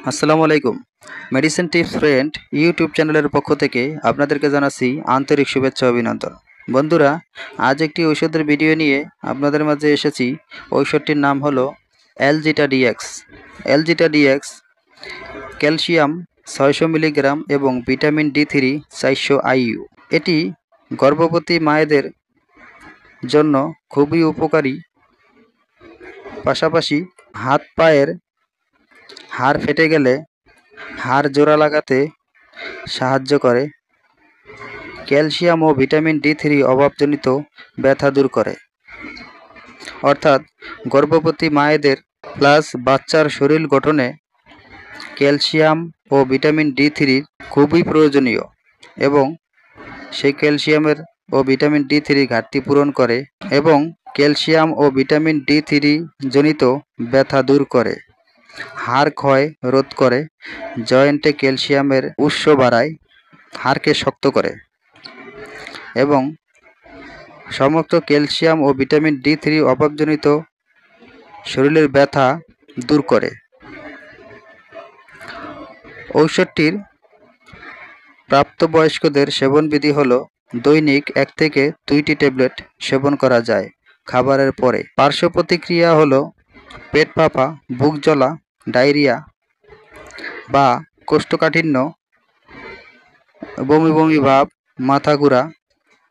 আসসালামু আলাইকুম। Medicine tips friend YouTube চ্যানেলের পক্ষ থেকে আপনাদেরকে জানাচ্ছি আন্তরিক শুভেচ্ছা অভিনন্দন। বন্ধুরা, আজ একটি ঔষধের ভিডিও নিয়ে আপনাদের মাঝে এসেছি। ঔষধটির নাম হলো অ্যালজিটা ডিএক্স। অ্যালজিটা ডিএক্স ক্যালসিয়াম 600 মিলিগ্রাম এবং ভিটামিন ডি3 400 IU। এটি গর্ভবতী মায়েদের জন্য খুবই উপকারী। পাশাপাশি হাত পায়ের হাড় ফেটে গেলে হাড় জোড়া লাগাতে সাহায্য করে। ক্যালসিয়াম ও ভিটামিন ডি3 অভাবজনিত ব্যথা দূর করে। অর্থাৎ গর্ভবতী মায়েদের প্লাস বাচ্চার শরীর গঠনে ক্যালসিয়াম ও ভিটামিন ডি3 খুবই প্রয়োজনীয় এবং সেই ক্যালসিয়ামের ও ভিটামিন ডি3 ঘাটতি পূরণ করে এবং ক্যালসিয়াম ও ভিটামিন ডি3 জনিত ব্যথা দূর করে, হাড় ক্ষয় রোধ করে, জয়েন্টে ক্যালসিয়ামের উৎস বাড়ায়, হাড়কে শক্ত করে এবং সমস্ত ক্যালসিয়াম ও ভিটামিন ডি3 অভাবজনিত শরীরের ব্যথা দূর করে। ঔষধটির প্রাপ্তবয়স্কদের সেবনবিধি হল দৈনিক 1 থেকে 2টি ট্যাবলেট সেবন করা যায় খাবারের পরে। পার্শ্ব প্রতিক্রিয়া হলো পেট ফাঁপা, বুক জ্বলা, ডায়রিয়া বা কোষ্ঠকাঠিন্য, বমি বমি ভাব, মাথা ঘোরা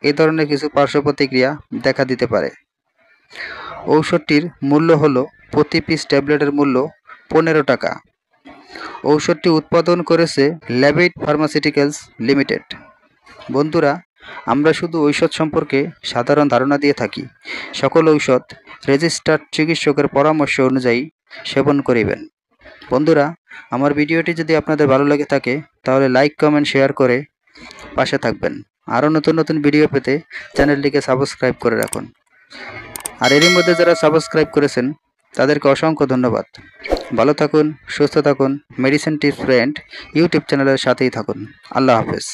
এই ধরনের কিছু পার্শ্ব প্রতিক্রিয়া দেখা দিতে পারে। ঔষধটির মূল্য হলো প্রতি পিস ট্যাবলেটের মূল্য 15 টাকা। ঔষধটি উৎপাদন করেছে ল্যাবেইড ফার্মাসিউটিক্যালস লিমিটেড। বন্ধুরা, আমরা শুধু ঔষধ সম্পর্কে সাধারণ ধারণা দিয়ে থাকি। সকল ঔষধ রেজিস্টার্ড চিকিৎসকের পরামর্শ অনুযায়ী সেবন করিবেন। বন্ধুরা, আমার ভিডিওটি যদি আপনাদের ভালো লেগে থাকে তাহলে লাইক, কমেন্ট, শেয়ার করে পাশে থাকবেন। আরও নতুন নতুন ভিডিও পেতে চ্যানেলটিকে সাবস্ক্রাইব করে রাখুন। আর এরই মধ্যে যারা সাবস্ক্রাইব করেছেন তাদেরকে অসংখ্য ধন্যবাদ। ভালো থাকুন, সুস্থ থাকুন। মেডিসিন টিপস ফ্রেন্ড ইউটিউব চ্যানেলের সাথেই থাকুন। আল্লাহ হাফেজ।